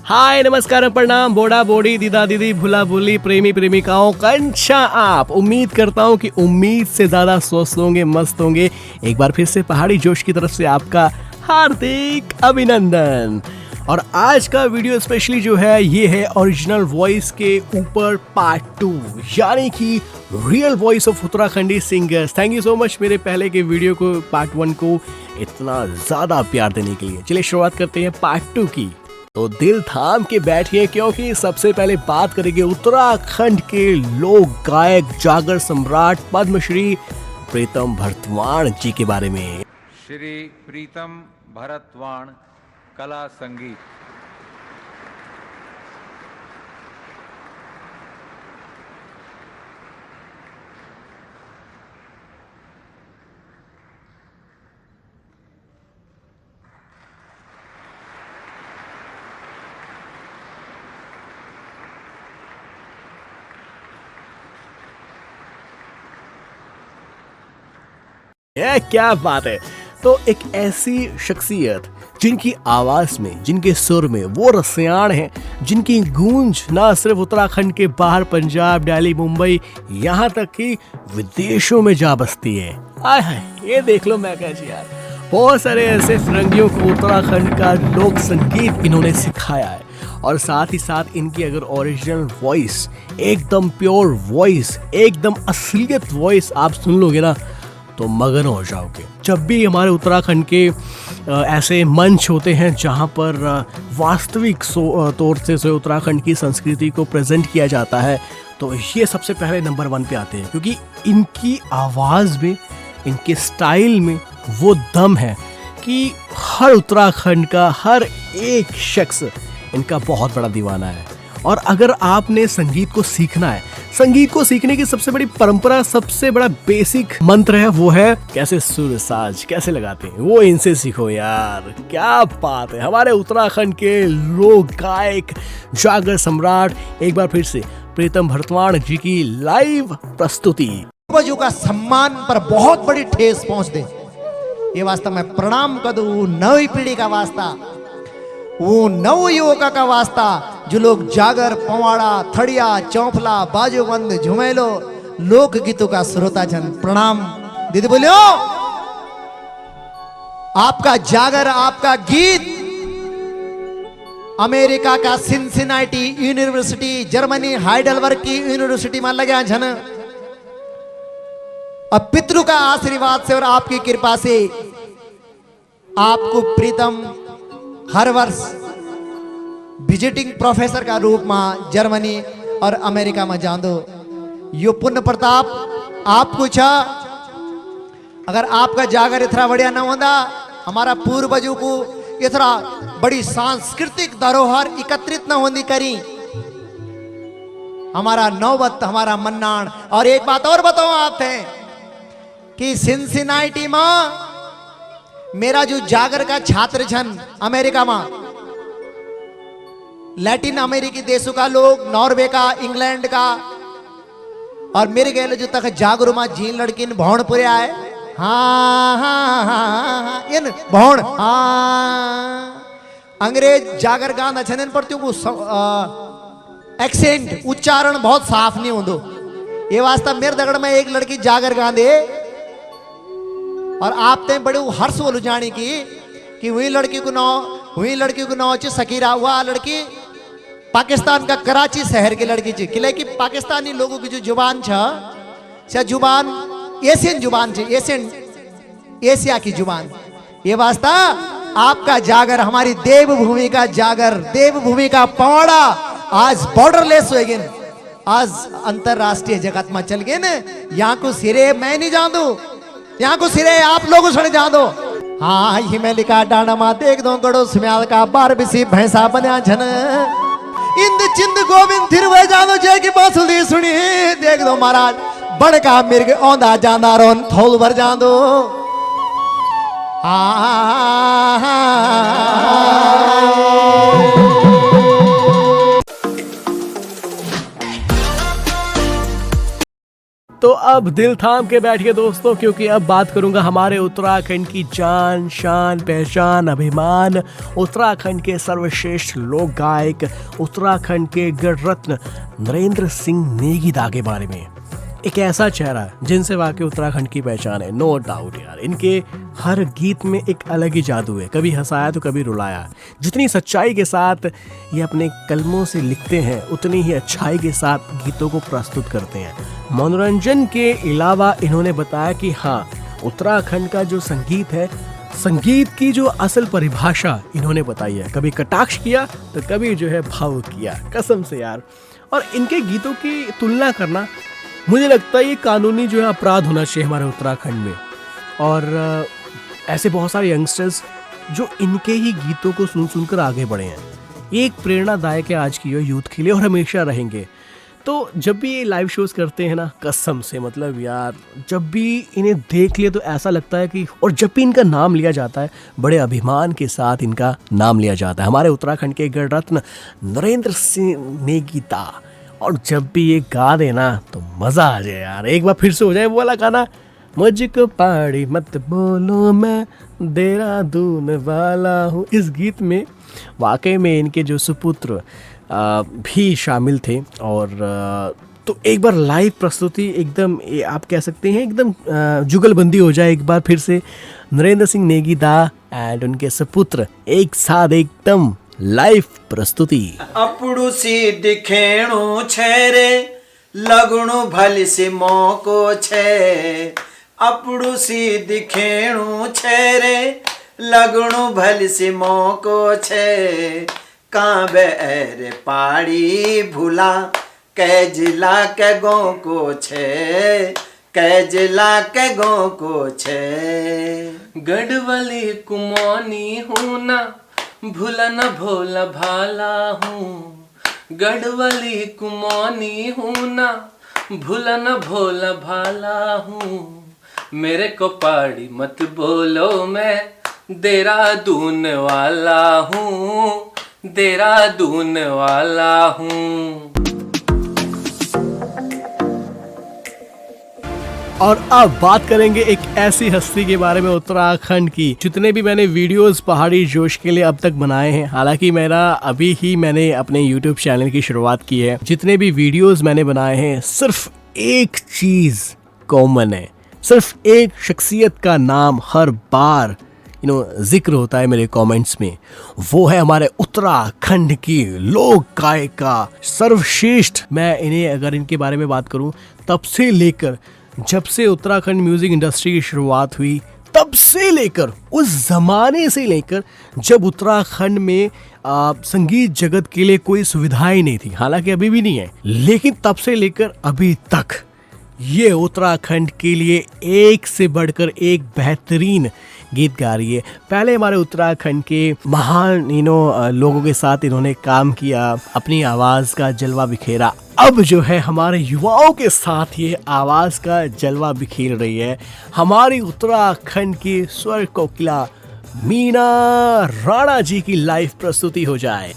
हाय नमस्कार प्रणाम बोड़ा बोड़ी दीदा दीदी भूला भूली प्रेमी प्रेमिकाओं कंचा आप। उम्मीद करता हूँ कि उम्मीद से ज्यादा स्वस्थ होंगे, मस्त होंगे। एक बार फिर से पहाड़ी जोश की तरफ से आपका हार्दिक अभिनंदन। और आज का वीडियो स्पेशली जो है ये है ओरिजिनल वॉइस के ऊपर पार्ट 2, यानी कि real voice of Uttarakhandi singers. Thank you so much मेरे पहले के वीडियो को पार्ट 1 को इतना ज्यादा प्यार देने के लिए। चलिए शुरुआत करते हैं पार्ट 2 की। तो दिल थाम के बैठिए क्योंकि सबसे पहले बात करेंगे उत्तराखंड के लोक गायक जागर सम्राट पद्मश्री प्रीतम भरतवाण जी के बारे में। श्री प्रीतम भरतवाण कला संगीत। ये क्या बात है। तो एक ऐसी शख्सियत जिनकी आवाज में, जिनके सुर में वो रसियाण है, जिनकी गूंज ना सिर्फ उत्तराखंड के बाहर पंजाब, दिल्ली, मुंबई, यहाँ तक कि विदेशों में जा बसती है। आय हाय, ये देख लो मैं कह यार, बहुत सारे ऐसे फिरंगियों को उत्तराखंड का लोक संगीत इन्होंने सिखाया है। और साथ ही साथ इनकी अगर ओरिजिनल वॉइस, एकदम प्योर वॉइस, एकदम असलियत वॉइस आप सुन लोगे ना तो मगन हो जाओगे। जब भी हमारे उत्तराखंड के ऐसे मंच होते हैं जहाँ पर वास्तविक तौर से उत्तराखंड की संस्कृति को प्रेजेंट किया जाता है, तो ये सबसे पहले नंबर 1 पे आते हैं, क्योंकि इनकी आवाज़ में, इनके स्टाइल में वो दम है कि हर उत्तराखंड का हर एक शख्स इनका बहुत बड़ा दीवाना है। और अगर आपने संगीत को सीखना है, संगीत को सीखने की सबसे बड़ी परंपरा, सबसे बड़ा बेसिक मंत्र है, वो है कैसे सुर साज कैसे लगाते हैं, वो इनसे सीखो यार। क्या बात है। हमारे उत्तराखंड के लोक गायक जागर सम्राट, एक बार फिर से प्रीतम भरतवाण जी की लाइव प्रस्तुति। पूर्वजों का सम्मान पर बहुत बड़ी ठेस पहुंच दे, ये वास्ता मैं प्रणाम कर दूं। नई पीढ़ी का वास्ता, वो नव युवका का वास्ता, जो लोग जागर, पवाड़ा, थड़िया, चौफला, बाजूबंद, झुमेलो लोक गीतों का श्रोता जन, प्रणाम। दीदी बोलियो, आपका जागर, आपका गीत अमेरिका का सिनसिनाटी यूनिवर्सिटी, जर्मनी हाइडेलबर्ग की यूनिवर्सिटी में लगा जन। अब पितृ का आशीर्वाद से और आपकी कृपा से आपको प्रीतम हर वर्ष विजिटिंग प्रोफेसर का रूप में जर्मनी और अमेरिका में जान दो। यो पुण्य प्रताप आपको छा। अगर आपका जागर इतना बढ़िया ना होता, हमारा पूर्वजों को इतना बड़ी सांस्कृतिक धरोहर एकत्रित न होनी करी, हमारा नौबत, हमारा मन्नान। और एक बात और बताओ आप थे कि सिनसिनाटी में मेरा जो जागर का छात्र छन अमेरिका में, लैटिन अमेरिकी देशों का लोग, नॉर्वे का, इंग्लैंड का, और मेरे गए जो तक जागरू में जीन लड़किन भौणपुरे आए। हाँ हाँ हाँ हाँ इन भौण, हाँ अंग्रेज जागर गान छन पर को एक्सेंट, उच्चारण बहुत साफ नहीं होंदो। ये वास्ता मेरे दगड़ में एक लड़की जागर गा दे और आप ते बड़े हर्ष बोलो जाने की कि वही लड़की को नाव च सकीरा। हुआ लड़की पाकिस्तान का कराची शहर की लड़की च, कि पाकिस्तानी लोगों की जो जुबान छ जुबान एशियन जुबान छ, एशिया की जुबान। ये वास्ता आपका जागर, हमारी देवभूमि का जागर, देवभूमि का पवाड़ा आज बॉर्डरलेस हो गए, आज अंतरराष्ट्रीय जगत में चल गए न। यहाँ को सिरे मैं नहीं जान दू, यहाँ को सिरे आप लोगों से जान दो। हाँ हिमेलिका डांडा देख दो गड़ो सुम्याल का बार बिसी भैंसा बना झन, इंद चिंद गोविंद थिर वे जानो जय की बांसुरी सुनी। देख दो महाराज बड़का मिर्ग औंधा जाना रोन थोल भर जान दो। तो अब दिल थाम के बैठिए दोस्तों, क्योंकि अब बात करूंगा हमारे उत्तराखंड की जान शान पहचान अभिमान, उत्तराखंड के सर्वश्रेष्ठ लोक गायक, उत्तराखंड के गढ़ रत्न नरेंद्र सिंह नेगी के बारे में। एक ऐसा चेहरा जिनसे वाकई उत्तराखंड की पहचान है, नो डाउट यार। इनके हर गीत में एक अलग ही जादू है, कभी हंसाया तो कभी रुलाया। जितनी सच्चाई के साथ ये अपने कलमों से लिखते हैं, उतनी ही अच्छाई के साथ गीतों को प्रस्तुत करते हैं। मनोरंजन के अलावा इन्होंने बताया कि हाँ, उत्तराखंड का जो संगीत है, संगीत की जो असल परिभाषा इन्होंने बताई है। कभी कटाक्ष किया तो कभी जो है भावुक किया, कसम से यार। और इनके गीतों की तुलना करना, मुझे लगता है ये कानूनी जो है अपराध होना चाहिए हमारे उत्तराखंड में। और ऐसे बहुत सारे यंगस्टर्स जो इनके ही गीतों को सुन सुनकर आगे बढ़े हैं, ये एक प्रेरणादायक है आज की यूथ के लिए और हमेशा रहेंगे। तो जब भी ये लाइव शोज करते हैं ना, कसम से मतलब यार, जब भी इन्हें देख लिए तो ऐसा लगता है कि, और जब भी इनका नाम लिया जाता है, बड़े अभिमान के साथ इनका नाम लिया जाता है, हमारे उत्तराखंड के गढ़ रत्न नरेंद्र सिंह नेगी। और जब भी ये गा देना तो मज़ा आ जाए यार। एक बार फिर से हो जाए वो वाला गाना, मुझको पहाड़ी मत बोलो मैं देहरादून वाला हूँ। इस गीत में वाकई में इनके जो सुपुत्र भी शामिल थे। और तो एक बार लाइव प्रस्तुति एकदम, आप कह सकते हैं एकदम जुगलबंदी हो जाए एक बार फिर से। नरेंद्र सिंह नेगी एंड उनके सुपुत्र एक साथ एकदम लाइव प्रस्तुति। अपुडु सी दिखेणु छे रे लगणु भली सी मौको छे। अपुडु सी दिखेणु छे रे लगणु भली सी मौको छे। कांबे रे पाड़ी भूला कै जिला के गो को छे। कै जिला के गो को छे। गढ़वाली कुमानी हूँ ना, भूला न भोला भाला हूँ। गढ़वाली कुमानी हूँ ना, भूला न भोला भाला हूँ। मेरे को पहाड़ी मत बोलो, मैं देहरादून वाला हूँ। देहरादून वाला हूँ। और अब बात करेंगे एक ऐसी हस्ती के बारे में उत्तराखंड की। जितने भी मैंने वीडियोस पहाड़ी जोश के लिए अब तक बनाए हैं, हालांकि मैंने अपने YouTube चैनल की शुरुआत की है, जितने भी वीडियोस मैंने बनाए हैं, सिर्फ एक चीज कॉमन है, सिर्फ एक शख्सियत का नाम हर बार जिक्र होता है मेरे कमेंट्स में। वो है हमारे उत्तराखंड की लोक गायिका सर्वश्रेष्ठ। मैं अगर इनके बारे में बात करूं, तब से लेकर जब से उत्तराखंड म्यूजिक इंडस्ट्री की शुरुआत हुई, तब से लेकर, उस जमाने से लेकर जब उत्तराखंड में संगीत जगत के लिए कोई सुविधाएं नहीं थी, हालांकि अभी भी नहीं है, लेकिन तब से लेकर अभी तक ये उत्तराखंड के लिए एक से बढ़कर एक बेहतरीन गीत गा रही है। पहले हमारे उत्तराखंड के महान लोगों के साथ इन्होंने काम किया, अपनी आवाज़ का जलवा बिखेरा। अब जो है हमारे युवाओं के साथ ये आवाज़ का जलवा बिखेर रही है हमारी उत्तराखंड की स्वर कोकिला मीना राणा जी की लाइव प्रस्तुति हो जाए।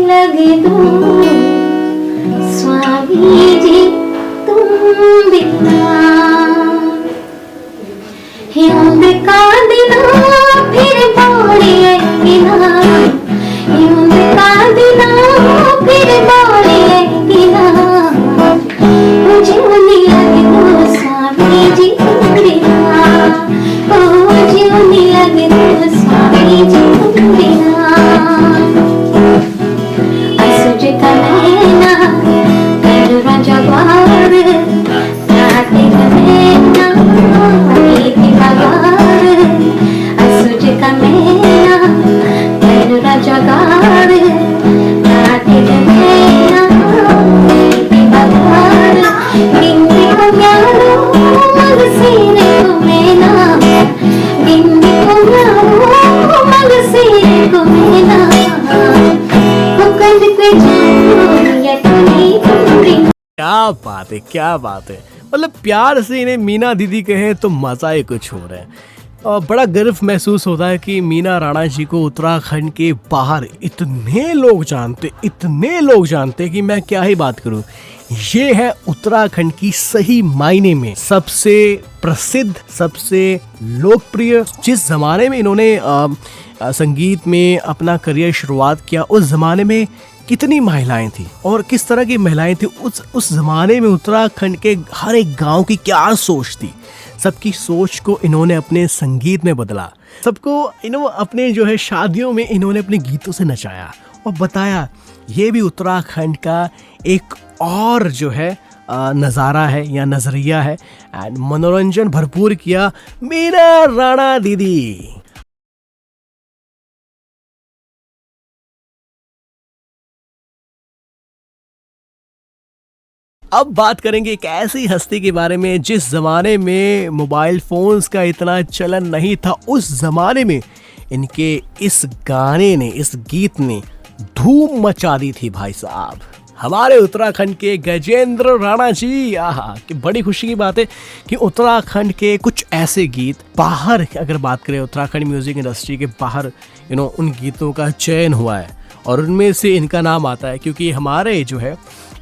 लगे दो स्वामी जी तुम बिना, हिंद का दिना फिर बोलिए बिना, हिंद का दिना फिर बोलिए बिना, मुझे नहीं लगे दो स्वामी जी तुम बिना, मुझे नहीं लगे दो स्वामी जी तुम बिना। क्या बात है, क्या बात है। मतलब प्यार से इन्हें मीना दीदी कहे तो मजा ही कुछ हो रहा है। बड़ा गर्व महसूस होता है कि मीना राणा जी को उत्तराखंड के बाहर इतने लोग जानते कि मैं क्या ही बात करूं। ये है उत्तराखंड की सही मायने में सबसे प्रसिद्ध, सबसे लोकप्रिय। जिस जमाने में इन्होंने संगीत में अपना करियर शुरुआत किया, उस जमाने में कितनी महिलाएं थी और किस तरह की महिलाएं थी। उस जमाने में उत्तराखंड के हर एक गांव की क्या सोच थी। सबकी सोच को इन्होंने अपने संगीत में बदला। सबको अपने जो है शादियों में इन्होंने अपने गीतों से नचाया और बताया ये भी उत्तराखंड का एक और जो है नज़ारा है या नज़रिया है। एंड मनोरंजन भरपूर किया मीना राणा दीदी। अब बात करेंगे एक ऐसी हस्ती के बारे में जिस जमाने में मोबाइल फोन्स का इतना चलन नहीं था, उस जमाने में इनके इस गाने ने, इस गीत ने धूम मचा दी थी भाई साहब। हमारे उत्तराखंड के गजेंद्र राणा जी। आहा, कि बड़ी खुशी की बात है कि उत्तराखंड के कुछ ऐसे गीत बाहर, अगर बात करें उत्तराखंड म्यूजिक इंडस्ट्री के बाहर, उन गीतों का चयन हुआ है और उनमें से इनका नाम आता है क्योंकि हमारे जो है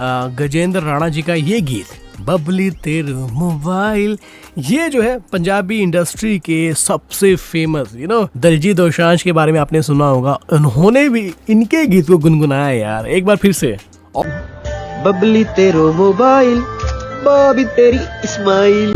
गजेंद्र राणा जी का ये गीत बबली तेरे मोबाइल, ये जो है पंजाबी इंडस्ट्री के सबसे फेमस दिलजीत दोसांझ के बारे में आपने सुना होगा। उन्होंने भी इनके गीत को गुनगुनाया यार। एक बार फिर से बबली तेरो मोबाइल, बॉबी तेरी इस्माइल।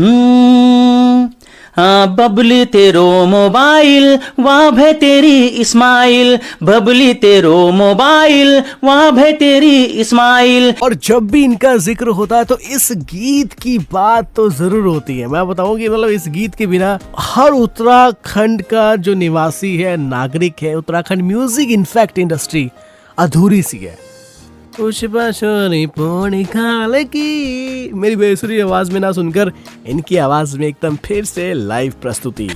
हाँ बबली तेरो मोबाइल, वाह भे तेरी इस्माइल। बबली तेरो मोबाइल, वाह भे तेरी इस्माइल। और जब भी इनका जिक्र होता है तो इस गीत की बात तो जरूर होती है। मैं बताऊं कि मतलब इस गीत के बिना हर उत्तराखंड का जो निवासी है, नागरिक है, उत्तराखंड म्यूजिक इनफैक्ट इंडस्ट्री अधूरी सी है। कुछ बचोरी पोनी खाल की, मेरी बेसुरी आवाज में ना सुनकर इनकी आवाज में एकदम फिर से लाइव प्रस्तुति।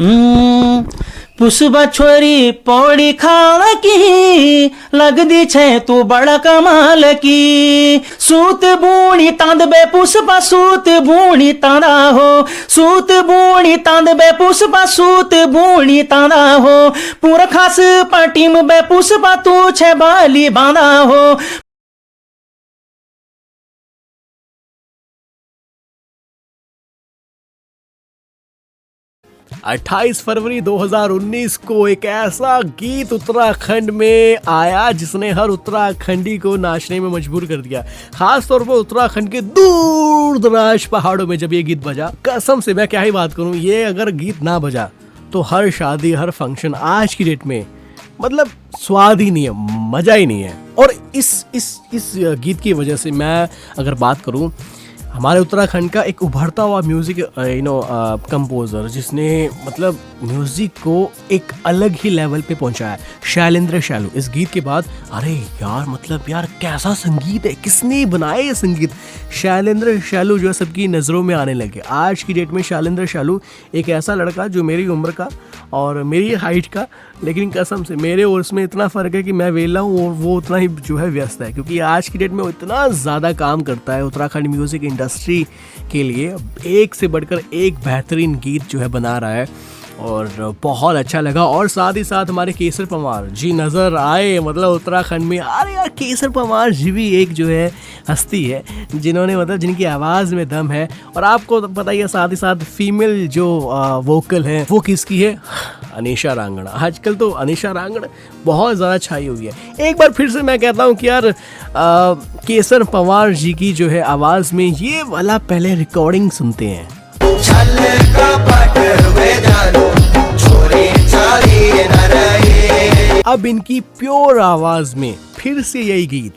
पुष्पा छोरी पौड़ी खाल की, लगदी छे तू बड़ा कमाल की। सूत बूणी तांद बे पुष्पा, सूत बूणी तांदा हो। सूत बूणी तांद बे पुष्पा, सूत बूणी तांदा हो। पूरा खास पाटीम बे पुष्पा, तू छे बाली बांधा हो। 28 फरवरी 2019 को एक ऐसा गीत उत्तराखंड में आया जिसने हर उत्तराखंडी को नाचने में मजबूर कर दिया। खास तौर पर उत्तराखंड के दूर दराज पहाड़ों में जब ये गीत बजा, कसम से मैं क्या ही बात करूं, ये अगर गीत ना बजा तो हर शादी, हर फंक्शन आज की डेट में मतलब स्वाद ही नहीं है, मजा ही नहीं है। और इस गीत की वजह से मैं अगर बात करूं, हमारे उत्तराखंड का एक उभरता हुआ म्यूजिक कंपोजर जिसने मतलब म्यूजिक को एक अलग ही लेवल पे पहुंचाया, शैलेंद्र शैलू। इस गीत के बाद अरे यार कैसा संगीत है, किसने बनाया ये संगीत। शैलेंद्र शैलू जो है सबकी नज़रों में आने लगे। आज की डेट में शैलेंद्र शैलू एक ऐसा लड़का जो मेरी उम्र का और मेरी हाइट का, लेकिन कसम से मेरे और उसमें इतना फ़र्क है कि मैं वेला हूँ और वो उतना ही जो है व्यस्त है, क्योंकि आज की डेट में वो इतना ज़्यादा काम करता है उत्तराखंड म्यूज़िक इंडस्ट्री के लिए। एक से बढ़कर एक बेहतरीन गीत जो है बना रहा है और बहुत अच्छा लगा। और साथ ही साथ हमारे केसर पंवार जी नज़र आए मतलब उत्तराखंड में। अरे यार केसर पंवार जी भी एक जो है हस्ती है जिन्होंने मतलब जिनकी आवाज़ में दम है। और आपको पता ही है साथ ही साथ फीमेल जो वोकल है वो किसकी है, अनीशा रांगड़। आजकल तो अनीशा रांगड़ बहुत ज़्यादा छाई हुई है। एक बार फिर से मैं कहता हूँ कि यार केसर पंवार जी की जो है आवाज़ में ये वाला पहले रिकॉर्डिंग सुनते हैं। अब इनकी प्योर आवाज में फिर से यही गीत।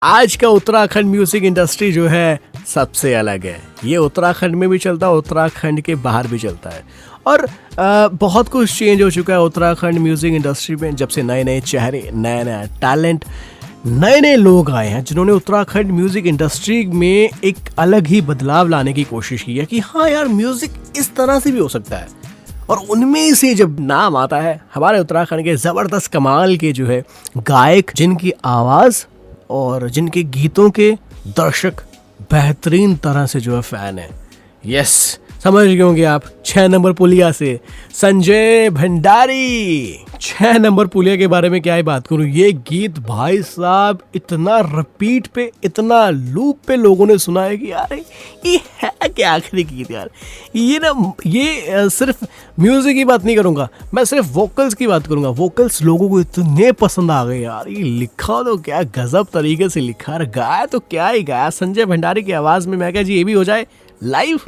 आज का उत्तराखंड म्यूजिक इंडस्ट्री जो है सबसे अलग है। ये उत्तराखंड में भी चलता है, उत्तराखंड के बाहर भी चलता है। और बहुत कुछ चेंज हो चुका है उत्तराखंड म्यूज़िक इंडस्ट्री में, जब से नए नए चेहरे, नया नया टैलेंट, नए नए लोग आए हैं जिन्होंने उत्तराखंड म्यूज़िक इंडस्ट्री में एक अलग ही बदलाव लाने की कोशिश की है कि हाँ यार, म्यूज़िक इस तरह से भी हो सकता है। और उनमें से जब नाम आता है हमारे उत्तराखंड के ज़बरदस्त कमाल के जो है गायक, जिनकी आवाज़ और जिनके गीतों के दर्शक बेहतरीन तरह से जो है फ़ैन है। यस, समझ गए होंगे आप, 6 नंबर पुलिया से संजय भंडारी। 6 नंबर पुलिया के बारे में क्या ही बात करूं, ये गीत भाई साहब इतना रिपीट पे, इतना लूप पे लोगों ने सुना है कि यार ये है क्या आखिरी गीत यार। ये सिर्फ म्यूजिक की बात नहीं करूंगा, मैं सिर्फ वोकल्स की बात करूंगा। वोकल्स लोगों को इतने पसंद आ गए यार, ये लिखा तो क्या गजब तरीके से लिखा, गाया तो क्या ही गाया संजय भंडारी की आवाज में। मैं कहा जी ये भी हो जाए लाइव।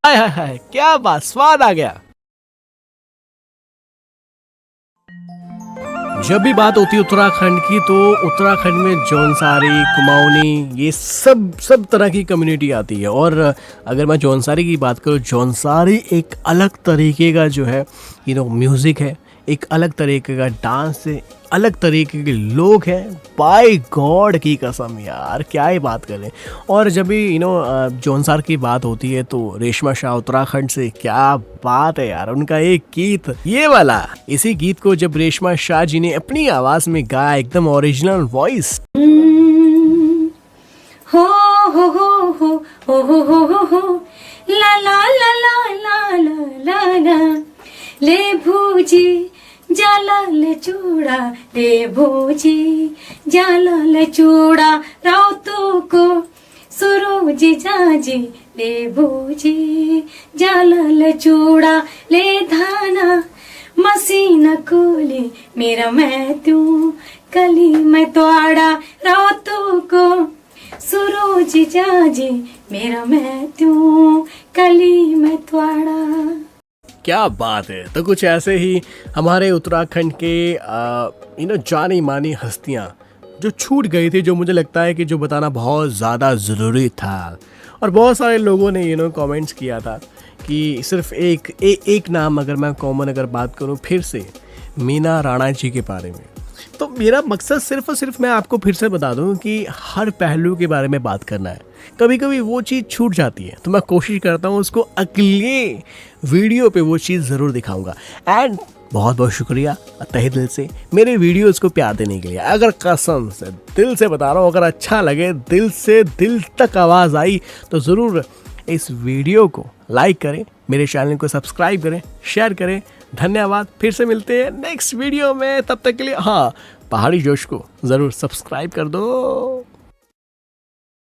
हाय हाय हाय, क्या बात, स्वाद आ गया। जब भी बात होती है उत्तराखंड की तो उत्तराखंड में जौनसारी, कुमाऊनी, ये सब तरह की कम्युनिटी आती है। और अगर मैं जौनसारी की बात करूँ, जौनसारी एक अलग तरीके का जो है म्यूज़िक है, एक अलग तरीके का डांस है, अलग तरीके के लोग हैं, बाय गॉड की कसम यार, क्या ही बात करें। और जब भी जौनसार की बात होती है तो रेशमा शाह उत्तराखंड से, क्या बात है यार, उनका एक गीत ये वाला, इसी गीत को जब रेशमा शाह जी ने अपनी आवाज में गाया, एकदम ओरिजिनल वॉइस। हो हो हो हो हो हो हो हो ला ला ला ला ला ला ला ले भूजी जालाल चूड़ा, ले भूजी जालाल चूड़ा, राउतों को सुरोज जाजी, ले भूजी जालाल चूड़ा, ले धाना मसीना कोले, मेरा मैं तू कली मैं तोड़ा, राउतों को सुरोज जाजी, मेरा मैं तू कली मैं तोड़ा। क्या बात है। तो कुछ ऐसे ही हमारे उत्तराखंड के जानी मानी हस्तियाँ जो छूट गई थी, जो मुझे लगता है कि जो बताना बहुत ज़्यादा ज़रूरी था। और बहुत सारे लोगों ने कमेंट्स किया था कि सिर्फ एक नाम अगर मैं कॉमन अगर बात करूं फिर से, मीना राणा जी के बारे में। तो मेरा मकसद सिर्फ और सिर्फ मैं आपको फिर से बता दूं कि हर पहलू के बारे में बात करना है। कभी कभी वो चीज़ छूट जाती है तो मैं कोशिश करता हूँ उसको अगले वीडियो पे वो चीज़ ज़रूर दिखाऊंगा। एंड बहुत बहुत शुक्रिया तहे दिल से मेरे वीडियोज़ को प्यार देने के लिए। अगर कसम से दिल से बता रहा हूँ, अगर अच्छा लगे, दिल से दिल तक आवाज़ आई तो ज़रूर इस वीडियो को लाइक करें, मेरे चैनल को सब्सक्राइब करें, शेयर करें। धन्यवाद। फिर से मिलते हैं नेक्स्ट वीडियो में, तब तक के लिए हाँ, पहाड़ी जोश को ज़रूर सब्सक्राइब कर दो।